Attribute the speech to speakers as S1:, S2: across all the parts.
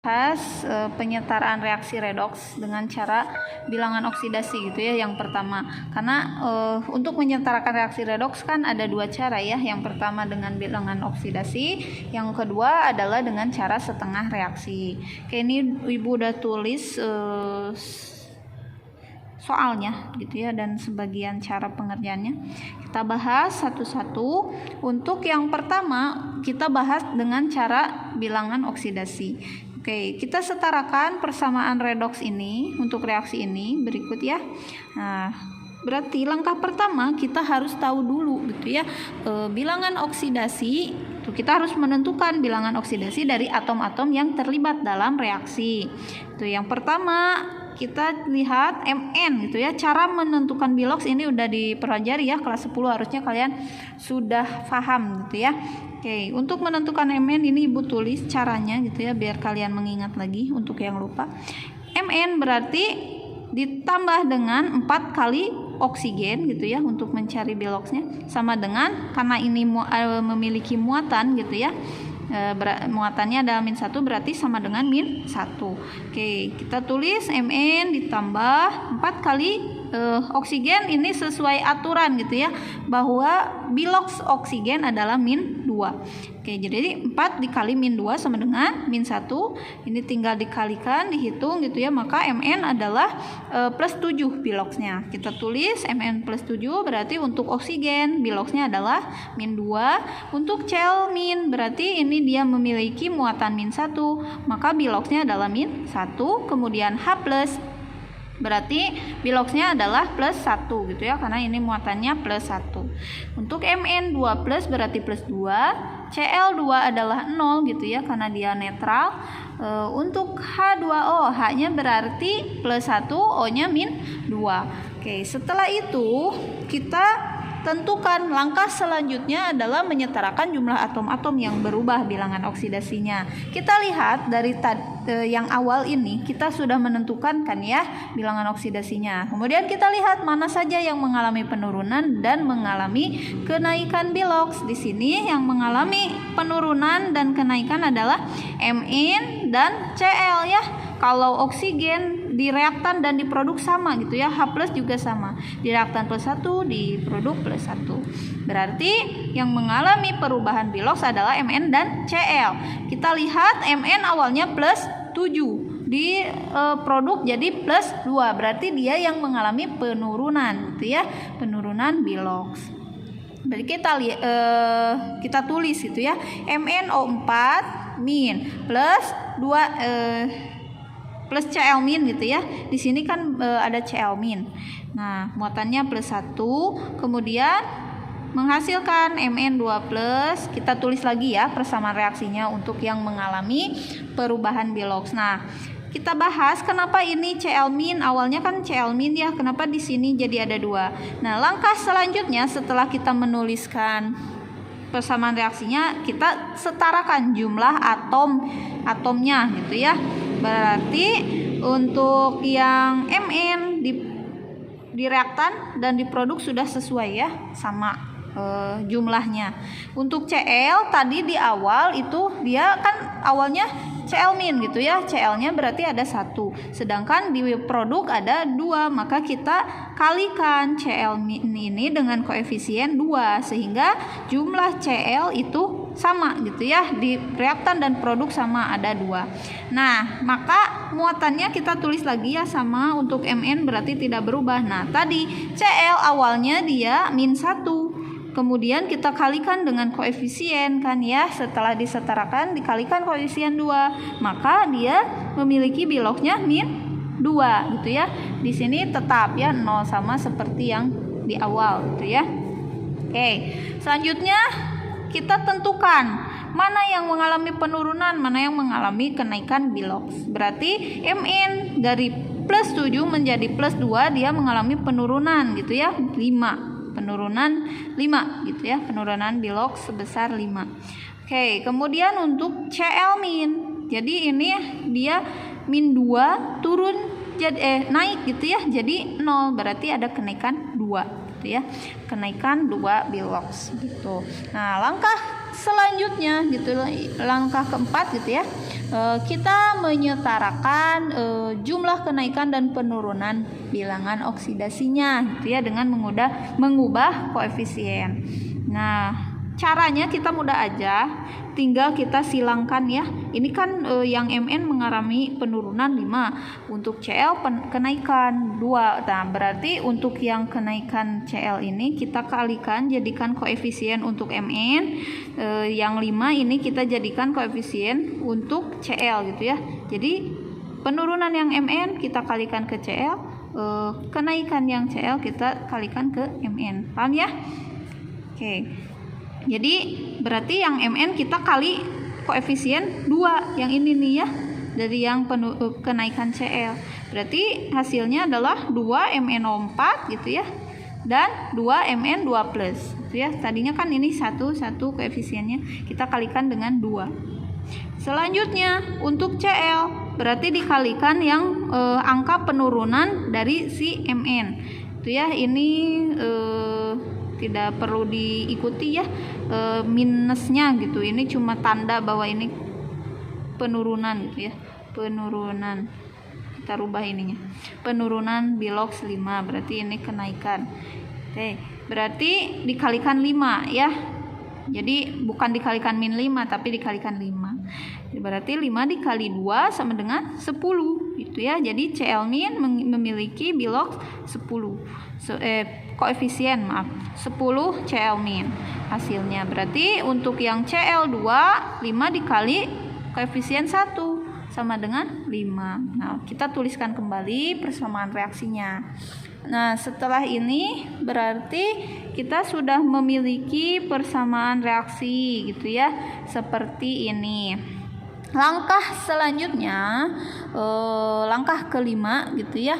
S1: bahas penyetaraan reaksi redoks dengan cara bilangan oksidasi gitu ya, yang pertama. Karena untuk menyetarakan reaksi redoks kan ada dua cara ya. Yang pertama dengan bilangan oksidasi, yang kedua adalah dengan cara setengah reaksi. Oke, ini Ibu udah tulis soalnya gitu ya, dan sebagian cara pengerjaannya. Kita bahas satu-satu. Untuk yang pertama kita bahas dengan cara bilangan oksidasi. Oke, kita setarakan persamaan redoks ini untuk reaksi ini berikut ya. Nah, berarti langkah pertama kita harus tahu dulu gitu ya, bilangan oksidasi. Kita harus menentukan bilangan oksidasi dari atom-atom yang terlibat dalam reaksi. Itu yang pertama. Kita lihat Mn gitu ya. Cara menentukan biloks ini udah dipelajari ya, kelas 10 harusnya kalian sudah paham gitu ya. Oke, untuk menentukan Mn ini Ibu tulis caranya gitu ya, biar kalian mengingat lagi untuk yang lupa. Mn berarti ditambah dengan 4 kali oksigen gitu ya untuk mencari biloksnya, sama dengan karena ini memiliki muatan gitu ya. Muatannya adalah -1 berarti sama dengan -1. Oke, kita tulis Mn ditambah 4 kali oksigen, ini sesuai aturan gitu ya, bahwa biloks oksigen adalah -2. Oke, jadi 4 dikali -2 sama dengan -1. Ini tinggal dikalikan, dihitung gitu ya, maka Mn adalah +7 biloksnya. Kita tulis Mn +7 berarti untuk oksigen biloksnya adalah -2. Untuk Cl- berarti ini dia memiliki muatan -1, maka biloksnya adalah -1. Kemudian H+ berarti biloksnya adalah +1 gitu ya, karena ini muatannya +1. Untuk Mn2+ berarti +2, Cl2 adalah 0 gitu ya, karena dia netral. Untuk H2O, H-nya berarti +1, O-nya -2. Oke, setelah itu kita tentukan langkah selanjutnya adalah menyetarakan jumlah atom-atom yang berubah bilangan oksidasinya. Kita lihat dari yang awal ini kita sudah menentukan kan ya bilangan oksidasinya. Kemudian kita lihat mana saja yang mengalami penurunan dan mengalami kenaikan biloks. Di sini yang mengalami penurunan dan kenaikan adalah Mn dan Cl ya. Kalau oksigen di reaktan dan di produk sama gitu ya, H+ juga sama. Di reaktan +1, di produk +1. Berarti yang mengalami perubahan biloks adalah Mn dan Cl. Kita lihat Mn awalnya +7, di produk jadi +2. Berarti dia yang mengalami penurunan gitu ya, penurunan biloks. Berarti kita tulis gitu ya, MnO4- plus 2 plus Cl- gitu ya. Di sini kan ada Cl-. Nah, muatannya +1, kemudian menghasilkan Mn2+. Kita tulis lagi ya persamaan reaksinya untuk yang mengalami perubahan biloks. Nah, kita bahas kenapa ini Cl- awalnya kan Cl- ya, kenapa di sini jadi ada 2. Nah, langkah selanjutnya setelah kita menuliskan persamaan reaksinya, kita setarakan jumlah atomnya gitu ya. Berarti untuk yang Mn di reaktan dan di produk sudah sesuai ya, sama jumlahnya. Untuk Cl tadi di awal itu dia kan awalnya Cl- gitu ya, Cl-nya berarti ada 1, sedangkan di produk ada 2, maka kita kalikan Cl- ini dengan koefisien 2 sehingga jumlah Cl itu sama gitu ya, di reaktan dan produk sama ada 2. Nah, maka muatannya kita tulis lagi ya sama, untuk Mn berarti tidak berubah. Nah, tadi Cl awalnya dia -1, kemudian kita kalikan dengan koefisien kan ya, setelah disetarakan dikalikan koefisien 2, maka dia memiliki biloksnya -2 gitu ya. Di sini tetap ya 0 sama seperti yang di awal gitu ya. Oke, selanjutnya kita tentukan mana yang mengalami penurunan, mana yang mengalami kenaikan biloks. Berarti Mn dari +7 menjadi +2 dia mengalami penurunan gitu ya, 5. Penurunan 5 gitu ya, penurunan biloks sebesar 5. Oke, kemudian untuk Cl-, jadi ini dia -2 turun jadi naik gitu ya, jadi 0, berarti ada kenaikan 2 gitu ya, kenaikan 2 biloks gitu. Nah, langkah selanjutnya gitu, langkah keempat gitu ya, kita menyetarakan jumlah kenaikan dan penurunan bilangan oksidasinya gitu ya dengan mengubah koefisien. Nah, caranya kita mudah aja, tinggal kita silangkan ya. Ini kan yang Mn mengalami penurunan 5, untuk Cl kenaikan 2. Nah, berarti untuk yang kenaikan Cl ini kita kalikan, jadikan koefisien untuk Mn. Yang 5 ini kita jadikan koefisien untuk Cl gitu ya. Jadi penurunan yang Mn kita kalikan ke Cl, kenaikan yang Cl kita kalikan ke Mn. Paham ya? Oke. Jadi berarti yang Mn kita kali koefisien 2 yang ini nih ya, dari yang kenaikan Cl. Berarti hasilnya adalah 2 MnO4 gitu ya, dan 2 Mn2 plus gitu ya. Tadinya kan ini satu koefisiennya, kita kalikan dengan 2. Selanjutnya untuk Cl berarti dikalikan yang angka penurunan dari si Mn itu ya. Ini tidak perlu diikuti ya minusnya gitu, ini cuma tanda bahwa ini penurunan gitu ya, penurunan. Kita rubah ininya, penurunan bilox 5, berarti ini kenaikan. Oke, berarti dikalikan 5 ya, jadi bukan dikalikan min 5 tapi dikalikan 5. Berarti 5 dikali 2 sama dengan 10 gitu ya. Jadi Cl min memiliki bilox 10, koefisien 10 Cl min hasilnya. Berarti untuk yang Cl2 5 dikali koefisien 1 sama dengan 5. Nah, kita tuliskan kembali persamaan reaksinya. Nah, setelah ini berarti kita sudah memiliki persamaan reaksi gitu ya, seperti ini. Langkah selanjutnya, langkah kelima gitu ya,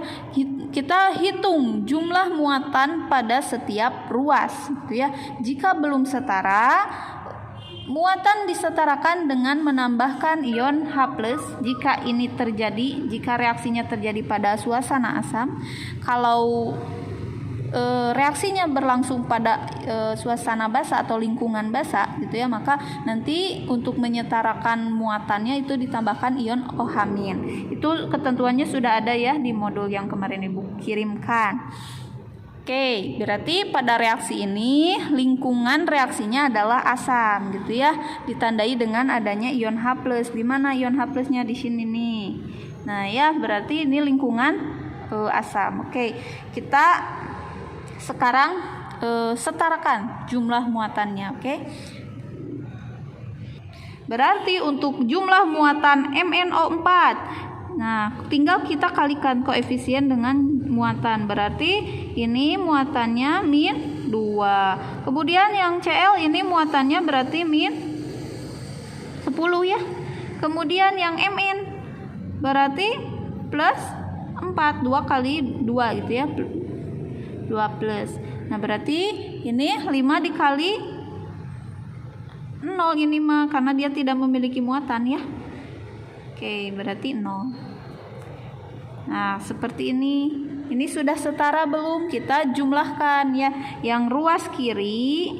S1: kita hitung jumlah muatan pada setiap ruas gitu ya. Jika belum setara, muatan disetarakan dengan menambahkan ion H+. Jika ini terjadi, jika reaksinya terjadi pada suasana asam. Kalau reaksinya berlangsung pada suasana basa atau lingkungan basa gitu ya, maka nanti untuk menyetarakan muatannya itu ditambahkan ion OH-. Itu ketentuannya sudah ada ya di modul yang kemarin Ibu kirimkan. Oke, berarti pada reaksi ini lingkungan reaksinya adalah asam gitu ya, ditandai dengan adanya ion H+. Di mana ion H+-nya? Di sini nih. Nah, ya berarti ini lingkungan asam. Oke, kita sekarang setarakan jumlah muatannya. Oke. Berarti untuk jumlah muatan MnO4, nah tinggal kita kalikan koefisien dengan muatan. Berarti ini muatannya min 2. Kemudian yang Cl ini muatannya berarti min 10 ya. Kemudian yang Mn berarti plus 4, 2 kali 2 gitu ya, 2 plus. Nah, berarti ini 5 dikali 0 ini mah, karena dia tidak memiliki muatan ya. Oke, berarti 0. Nah, seperti ini. Ini sudah setara belum? Kita jumlahkan ya. Yang ruas kiri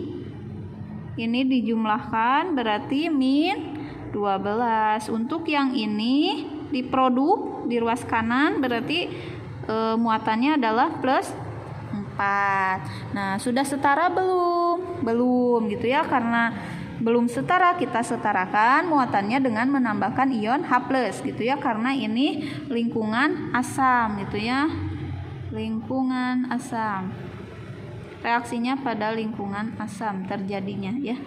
S1: ini dijumlahkan berarti min 12. Untuk yang ini diproduk di ruas kanan berarti muatannya adalah plus 4. Nah, sudah setara belum? Belum gitu ya, karena belum setara kita setarakan muatannya dengan menambahkan ion H+ gitu ya, karena ini lingkungan asam gitu ya. Lingkungan asam. Reaksinya pada lingkungan asam terjadinya ya.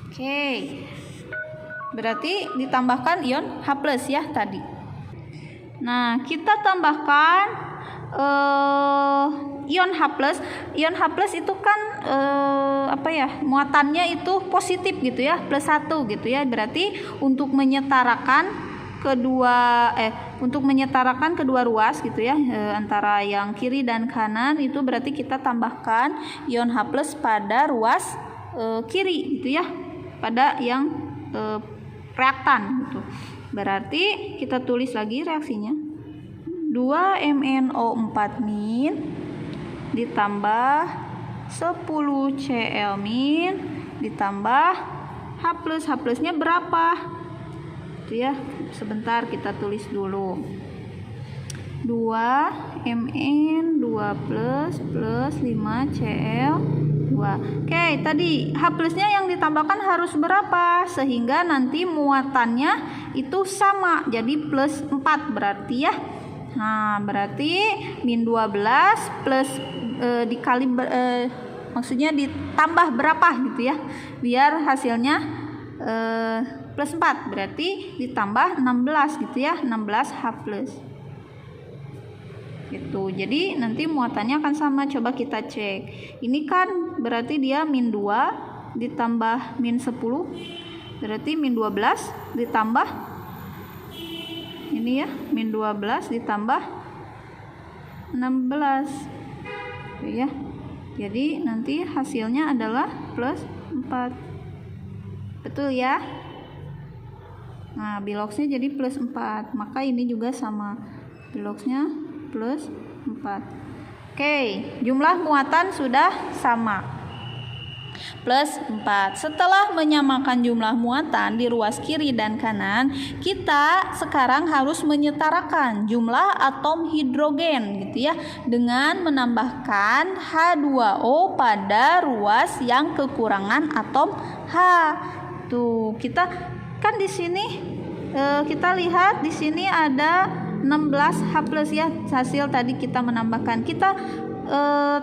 S1: Oke. Berarti ditambahkan ion H+ ya tadi. Nah, kita tambahkan ion H+. Ion H+ itu kan muatannya itu positif gitu ya, plus 1 gitu ya. Berarti untuk menyetarakan kedua ruas gitu ya, antara yang kiri dan kanan, itu berarti kita tambahkan ion H+ pada ruas kiri gitu ya, pada yang reaktan gitu. Berarti kita tulis lagi reaksinya, 2 MnO4- ditambah 10 Cl- ditambah H+. H plusnya berapa? Itu ya. Sebentar kita tulis dulu. 2 Mn 2 plus 5 Cl2. Oke, tadi H plusnya yang ditambahkan harus berapa? Sehingga nanti muatannya itu sama, jadi plus 4 berarti ya. Nah, berarti min 12 plus dikali maksudnya ditambah berapa gitu ya, biar hasilnya plus 4, berarti ditambah 16 gitu ya, 16 H plus gitu. Jadi nanti muatannya akan sama. Coba kita cek. Ini kan berarti dia min 2 ditambah min 10, berarti min 12 ditambah ini ya, min 12 ditambah 16 ya. Jadi nanti hasilnya adalah plus 4. Betul ya? Nah, biloxnya jadi plus 4, maka ini juga sama, biloxnya plus 4. Oke, jumlah muatan sudah sama, plus 4. Setelah menyamakan jumlah muatan di ruas kiri dan kanan, kita sekarang harus menyetarakan jumlah atom hidrogen gitu ya, dengan menambahkan H2O pada ruas yang kekurangan atom H. Tuh, kita kan di sini kita lihat di sini ada 16 H plus ya, hasil tadi kita menambahkan, kita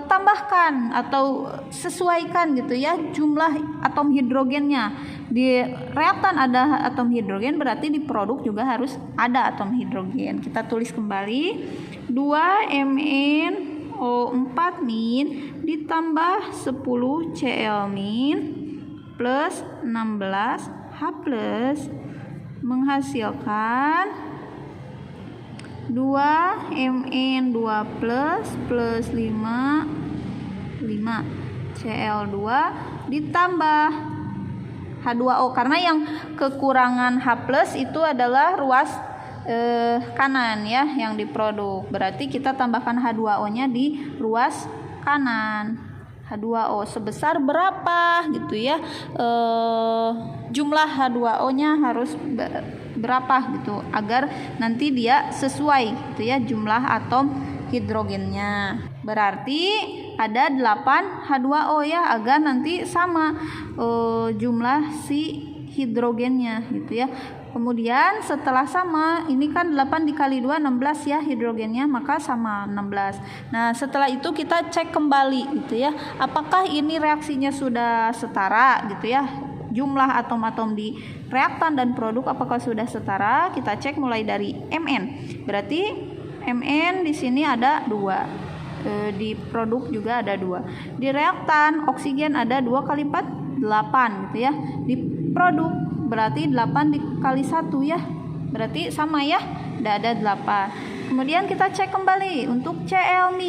S1: tambahkan atau sesuaikan gitu ya jumlah atom hidrogennya. Di reaktan ada atom hidrogen, berarti di produk juga harus ada atom hidrogen. Kita tulis kembali 2 MnO4- ditambah 10 Cl- plus 16 H plus menghasilkan 2 Mn2 plus 5 Cl2 ditambah H2O, karena yang kekurangan H plus itu adalah ruas kanan ya yang diproduk, berarti kita tambahkan H2O nya di ruas kanan. H2O sebesar berapa gitu ya, jumlah H2O nya harus berapa gitu agar nanti dia sesuai gitu ya jumlah atom hidrogennya. Berarti ada 8 H2O ya, agar nanti sama jumlah si hidrogennya gitu ya. Kemudian setelah sama, ini kan 8 dikali 2 16 ya hidrogennya, maka sama 16. Nah, setelah itu kita cek kembali gitu ya, apakah ini reaksinya sudah setara gitu ya. Jumlah atom-atom di reaktan dan produk apakah sudah setara? Kita cek mulai dari Mn. Berarti Mn di sini ada 2. Di produk juga ada 2. Di reaktan oksigen ada 2 kali 4 8 gitu ya. Di produk berarti 8 dikali 1 ya. Berarti sama ya. Udah ada 8. Kemudian kita cek kembali untuk Cl-.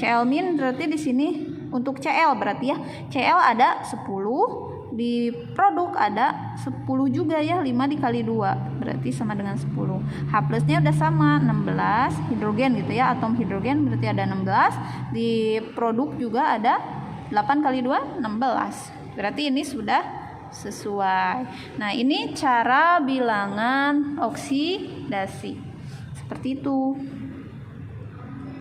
S1: Cl- berarti di sini untuk Cl berarti ya. Cl ada 10. Di produk ada 10 juga ya, 5 dikali 2 berarti sama dengan 10. H plusnya udah sama 16 hidrogen gitu ya, atom hidrogen berarti ada 16. Di produk juga ada 8 kali 2 16, berarti ini sudah sesuai. Nah, ini cara bilangan oksidasi seperti itu.